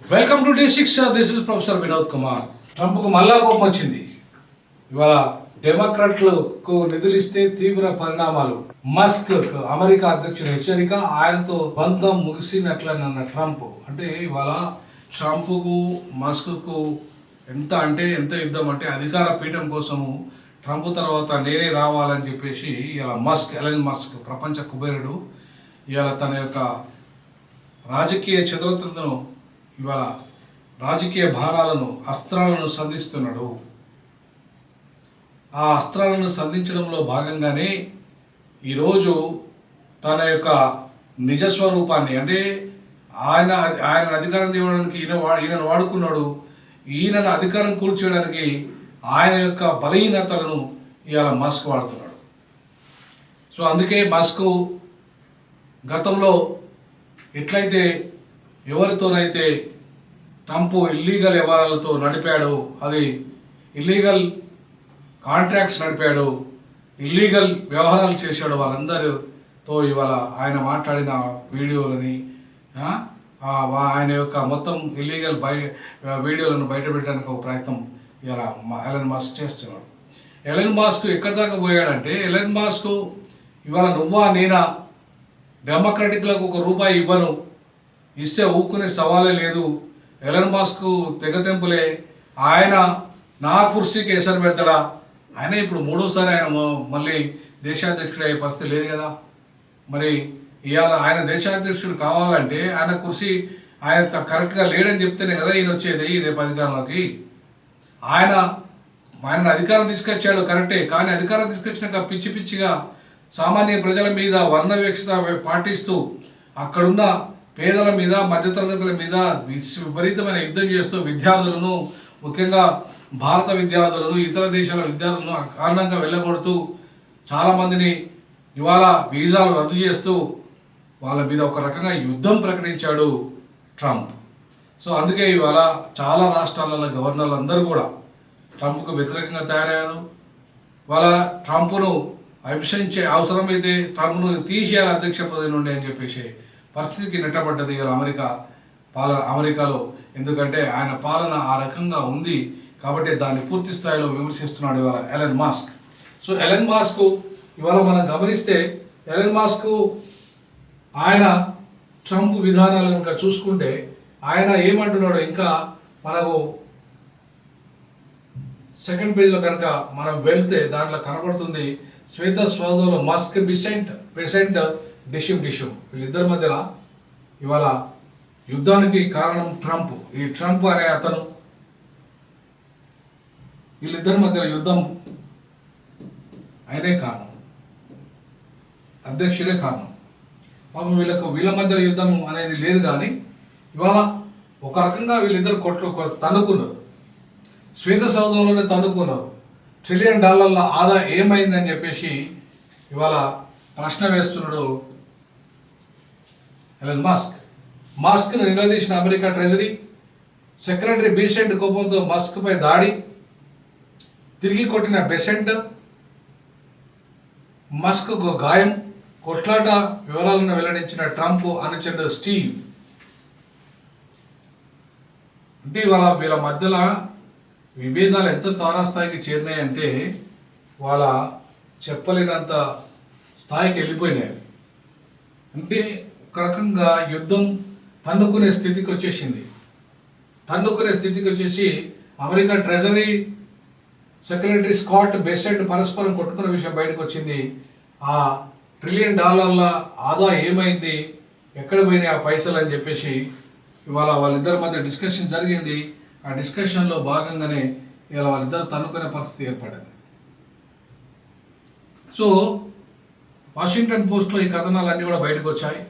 Welcome to డి6. This is professor Vinod Kumar. ట్రంప్కు మళ్ళా కోపం వచ్చింది. ఇవాళ డెమోక్రాట్లకు నిధులు ఇస్తే తీవ్ర పరిణామాలు. మస్క్ అమెరికా అధ్యక్షుడు హెచ్చరిక, ఆయనతో బంధం ముగిసినట్లనన్న ట్రంప్. అంటే ఇవాళ ట్రంప్కు మస్క్కు ఎంత యుద్ధం అంటే అధికార పీఠం కోసము ట్రంప్ తర్వాత నేనే రావాలని చెప్పేసి ఇలా ఎలన్ మస్క్ ప్రపంచ కుబేరుడు ఇవాళ తన యొక్క రాజకీయ చతురతను ఇవాళ రాజకీయ భారాలను అస్త్రాలను సంధిస్తున్నాడు. ఆ అస్త్రాలను సంధించడంలో భాగంగానే ఈరోజు తన యొక్క నిజస్వరూపాన్ని అంటే ఆయన అధికారం తేవడానికి ఈయనను వాడుకున్నాడు. ఈయనను అధికారం కూల్చేయడానికి ఆయన యొక్క బలహీనతలను ఇవాళ మస్క్ వాడుతున్నాడు. సో అందుకే మస్క్ గతంలో ఎట్లయితే ఎవరితోనైతే ట్రంప్ ఇల్లీగల్ వ్యవహారాలతో నడిపాడు, అది ఇల్లీగల్ కాంట్రాక్ట్స్ నడిపాడు, ఇల్లీగల్ వ్యవహారాలు చేశాడు, వాళ్ళందరితో ఇవాళ ఆయన మాట్లాడిన వీడియోలని ఆయన యొక్క మొత్తం ఇల్లీగల్ వీడియోలను బయటపెట్టడానికి ఒక ప్రయత్నం ఇలా ఎలన్ మస్క్ చేస్తున్నాడు. ఎలన్ మస్క్ ఎక్కడి దాకా పోయాడంటే, ఎలన్ మస్క్ ఇవాళ నువ్వా నేనా, డెమోక్రాటిక్లకు ₹1 ఇవ్వను, ఇస్తే ఊక్కునే సవాలే లేదు, ఎలన్ మస్క్ తెగతెంపులే, ఆయన నా కుర్చీకి ఎసరు పెడతాడా, ఆయన ఇప్పుడు 3వసారి ఆయన మళ్ళీ దేశాధ్యక్షుడు అయ్యే పరిస్థితి లేదు కదా. మరి ఇవాళ ఆయన దేశాధ్యక్షుడు కావాలంటే ఆయన కుర్చీ ఆయన కరెక్ట్గా లేడని చెప్తేనే కదా ఈయన వచ్చేది రేపు అధికారంలోకి. ఆయన అధికారం తీసుకొచ్చాడు కరెక్టే, కానీ అధికారం తీసుకొచ్చినాక పిచ్చిగా సామాన్య ప్రజల మీద వర్ణ వివక్షత పాటిస్తూ అక్కడున్న పేదల మీద మధ్యతరగతుల మీద విపరీతమైన యుద్ధం చేస్తూ విద్యార్థులను, ముఖ్యంగా భారత విద్యార్థులను, ఇతర దేశాల విద్యార్థులను కారణంగా వెళ్ళగొడుతూ చాలామందిని ఇవాళ వీసాలు రద్దు చేస్తూ వాళ్ళ మీద ఒక రకంగా యుద్ధం ప్రకటించాడు ట్రంప్. సో అందుకే ఇవాళ చాలా రాష్ట్రాలలో గవర్నర్లు అందరూ కూడా ట్రంప్కు వ్యతిరేకంగా తయారయ్యారు. వాళ్ళ ట్రంప్ను అభిషేకించే అవసరమైతే ట్రంప్ను తీసేయాలి అధ్యక్ష పదవి నుండి అని చెప్పేసి పరిస్థితికి నెట్టబడ్డది ఇలా అమెరికాలో. ఎందుకంటే ఆయన పాలన ఆ రకంగా ఉంది కాబట్టి దాన్ని పూర్తి స్థాయిలో విమర్శిస్తున్నాడు ఇవాళ Elon Musk. So Elon Musk ఇవాళ మనం గమనిస్తే ఎలన్ మస్క్ ఆయన ట్రంప్ విధానాలు ఇంకా చూసుకుంటే ఆయన ఏమంటున్నాడో ఇంకా మనకు సెకండ్ పేజ్లో కనుక మనం వెళ్తే దాంట్లో కనబడుతుంది. శ్వేత సౌధంలో మస్క్ పెసెంట్ డిషుమ్ వీళ్ళిద్దరి మధ్యలో ఇవాళ యుద్ధానికి కారణం ట్రంప్. ఈ ట్రంప్ అనే అతను వీళ్ళిద్దరి మధ్యలో యుద్ధం ఆయనే కారణం, అధ్యక్షుడే కారణం. పాపం వీళ్ళ మధ్యలో యుద్ధం అనేది లేదు, కానీ ఇవాళ ఒక రకంగా వీళ్ళిద్దరు తన్నుకున్నారు, శ్వేత సౌధంలోనే తన్నుకున్నారు. $1 ట్రిలియన్ ఆదా ఏమైందని చెప్పేసి ఇవాళ ప్రశ్న వేస్తున్నాడు ఎలన్ మస్క్ను నిలదీసిన అమెరికా ట్రెజరీ సెక్రటరీ బెసెంట్ కోపంతో మస్క్పై దాడి, తిరిగి కొట్టిన బెసెంట్, మస్క్కు గాయం, కొట్లాట వివరాలను వెల్లడించిన ట్రంప్ అనుచరుడు స్టీవ్. అంటే ఇవాళ వీళ్ళ మధ్యలో విభేదాలు ఎంత తారాస్థాయికి చేరినాయంటే వాళ్ళ చెప్పలేనంత స్థాయికి వెళ్ళిపోయినాయి. అంటే ఒక రకంగా యుద్ధం తన్నుకునే స్థితికి వచ్చేసి America treasury secretary Scott Besant పరస్పరం కొట్టుకున్న విషయం బయటకు వచ్చింది. ఆ $1 ట్రిలియన్ ఆదా ఏమైంది, ఎక్కడ పోయినాయి ఆ పైసలు అని చెప్పేసి ఇవాళ వాళ్ళిద్దరి మధ్య డిస్కషన్ జరిగింది. ఆ డిస్కషన్లో భాగంగానే ఇలా వాళ్ళిద్దరు తన్నుకునే పరిస్థితి ఏర్పడింది. సో వాషింగ్టన్ పోస్ట్లో ఈ కథనాలన్నీ కూడా బయటకు వచ్చాయి.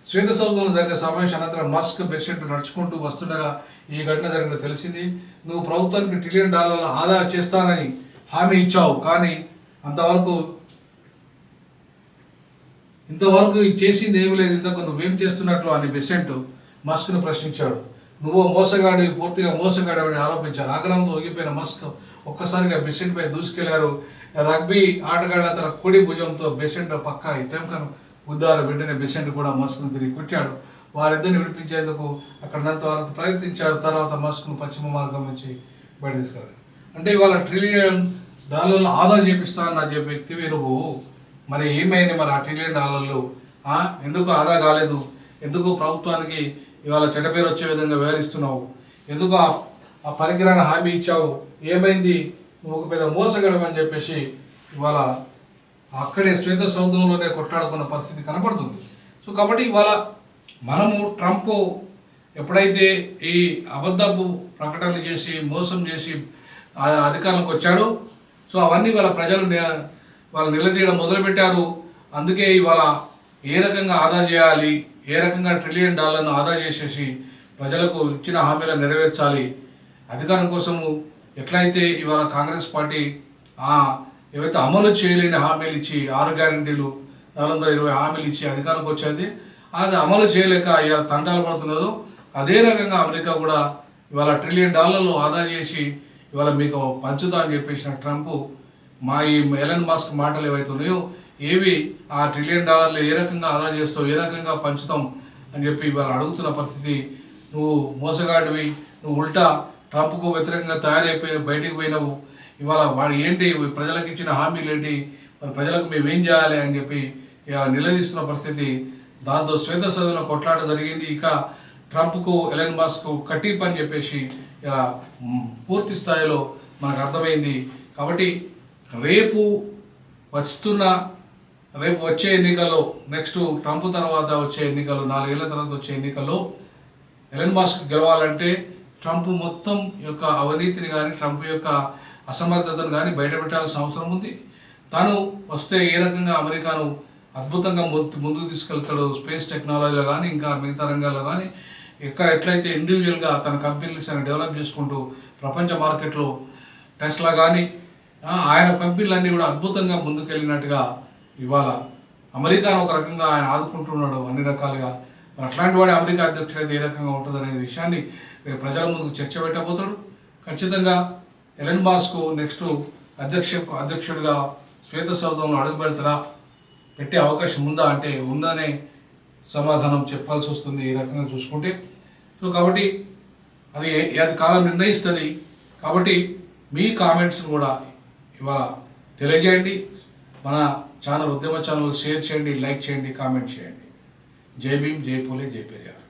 శ్వేత సౌధంలో జరిగిన సమావేశం అనంతరం మస్క్ బెసెంట్ నడుచుకుంటూ వస్తుండగా ఈ ఘటన జరిగినట్టు తెలిసింది. నువ్వు ప్రభుత్వానికి $1 ట్రిలియన్ ఆదా చేస్తానని హామీ ఇచ్చావు, కానీ ఇంతవరకు చేసింది ఏమీ లేదు, ఇంతకు నువ్వేం చేస్తున్నట్లు అని బెసెంట్ మస్క్ను ప్రశ్నించాడు. నువ్వు పూర్తిగా మోసగాడివని ఆరోపించారు. ఆగ్రహంతో ఊగిపోయిన మస్క్ ఒక్కసారిగా బెసెంట్పై దూసుకెళ్లారు. రగ్బీ ఆటగాళ్ల తన కుడి భుజంతో బెసెంట్ పక్క ఎటెంకను గుద్దారు. వెంటనే బెసెంట్ కూడా మస్క్ను తిరిగి కొట్టాడు. వారిద్దరిని విడిపించేందుకు అక్కడంత వారంత ప్రయత్నించారు. తర్వాత మస్క్ను పశ్చిమ మార్గం నుంచి బయట తీసుకెళ్ళారు. అంటే ఇవాళ $1 ట్రిలియన్ ఆదా చేపిస్తానని నా చెప్పే వ్యక్తివి నువ్వు. మరి ఏమైంది మరి ఆ $1 ట్రిలియన్? ఎందుకు ఆదా కాలేదు? ఎందుకు ప్రభుత్వానికి ఇవాళ చెడ్డ పేరు వచ్చే విధంగా వ్యవహరిస్తున్నావు? ఎందుకు ఆ పనికిరాని హామీ ఇచ్చావు? ఏమైంది? నువ్వు ఒక పెద్ద మోసగడం అని చెప్పేసి ఇవాళ అక్కడే శ్వేత సౌధంలోనే కొట్లాడుకున్న పరిస్థితి కనపడుతుంది. సో కాబట్టి ఇవాళ మనము ట్రంప్ ఎప్పుడైతే ఈ అబద్ధపు ప్రకటనలు చేసి మోసం చేసి అధికారంలోకి వచ్చాడో, సో అవన్నీ వాళ్ళ ప్రజలు వాళ్ళు నిలదీయడం మొదలుపెట్టారు. అందుకే ఇవాళ ఏ రకంగా ఆదా చేయాలి, ఏ రకంగా $1 ట్రిలియన్ ఆదా చేసేసి ప్రజలకు ఇచ్చిన హామీలను నెరవేర్చాలి, అధికారం కోసము ఎట్లయితే ఇవాళ కాంగ్రెస్ పార్టీ ఏవైతే అమలు చేయలేని హామీలు ఇచ్చి 6 గ్యారెంటీలు 420 హామీలు ఇచ్చి అధికారంకి వచ్చేది అది అమలు చేయలేక ఇవాళ తంటాలు పడుతున్నదో, అదే రకంగా అమెరికా కూడా ఇవాళ $1 ట్రిలియన్ ఆదా చేసి ఇవాళ మీకు పంచుతా అని చెప్పేసిన ట్రంప్ మా ఈ ఎలన్ మస్క్ మాటలు ఏవైతే ఉన్నాయో ఏవి ఆ $1 ట్రిలియన్ ఏ రకంగా ఆదా చేస్తావు, ఏ రకంగా పంచుతాం అని చెప్పి ఇవాళ అడుగుతున్న పరిస్థితి. నువ్వు మోసగాడివి, నువ్వు ఉల్టా ట్రంప్కు వ్యతిరేకంగా తయారైపోయి బయటికి పోయినావు. ఇవాళ వాడు ఏంటి, ప్రజలకు ఇచ్చిన హామీలు ఏంటి, మరి ప్రజలకు మేము ఏం చేయాలి అని చెప్పి ఇవాళ నిలదీస్తున్న పరిస్థితి. దాంతో శ్వేత సౌధంలో కొట్లాట జరిగింది. ఇక ట్రంప్కు ఎలన్ మస్క్ కట్టిప్ అని చెప్పేసి ఇలా పూర్తి స్థాయిలో మనకు అర్థమైంది. కాబట్టి రేపు వచ్చే ఎన్నికల్లో, నెక్స్ట్ ట్రంప్ తర్వాత వచ్చే ఎన్నికలు, 4 ఏళ్ల తర్వాత వచ్చే ఎన్నికల్లో ఎలన్ మస్క్ గెలవాలంటే ట్రంప్ మొత్తం యొక్క అవినీతిని కానీ ట్రంప్ యొక్క అసమర్థతను కానీ బయటపెట్టాల్సిన అవసరం ఉంది. తాను వస్తే ఏ రకంగా అమెరికాను అద్భుతంగా ముందుకు తీసుకెళ్తాడు, స్పేస్ టెక్నాలజీలో కానీ ఇంకా మిగతా రంగాల్లో కానీ ఎట్లయితే ఇండివిజువల్గా తన కంపెనీస్ డెవలప్ చేసుకుంటూ ప్రపంచ మార్కెట్లో టెస్లా కానీ ఆయన కంపెనీలన్నీ కూడా అద్భుతంగా ముందుకెళ్ళినట్టుగా ఇవాళ అమెరికాను ఒక రకంగా ఆయన ఆదుకుంటున్నాడు అన్ని రకాలుగా. మరి అట్లాంటి వాడి అమెరికా అధ్యక్షుడు అయితే ఏ రకంగా ఉంటుంది అనే విషయాన్ని ప్రజల ముందుకు చర్చ పెట్టబోతాడు. ఖచ్చితంగా ఎలన్ మస్క్ నెక్స్ట్ అధ్యక్షుడిగా శ్వేత సౌధంలో అడుగు పెడతారా, పెట్టే అవకాశం ఉందా అంటే ఉందనే సమాధానం చెప్పాల్సి వస్తుంది ఈ రకంగా చూసుకుంటే. సో కాబట్టి అది కాలం నిర్ణయిస్తుంది. కాబట్టి మీ కామెంట్స్ కూడా ఇవాళ తెలియజేయండి. మన ఉద్యమ ఛానల్ షేర్ చేయండి, లైక్ చేయండి, కామెంట్ చేయండి. జై భీమ్, జై పూలే, జై పెరియార్.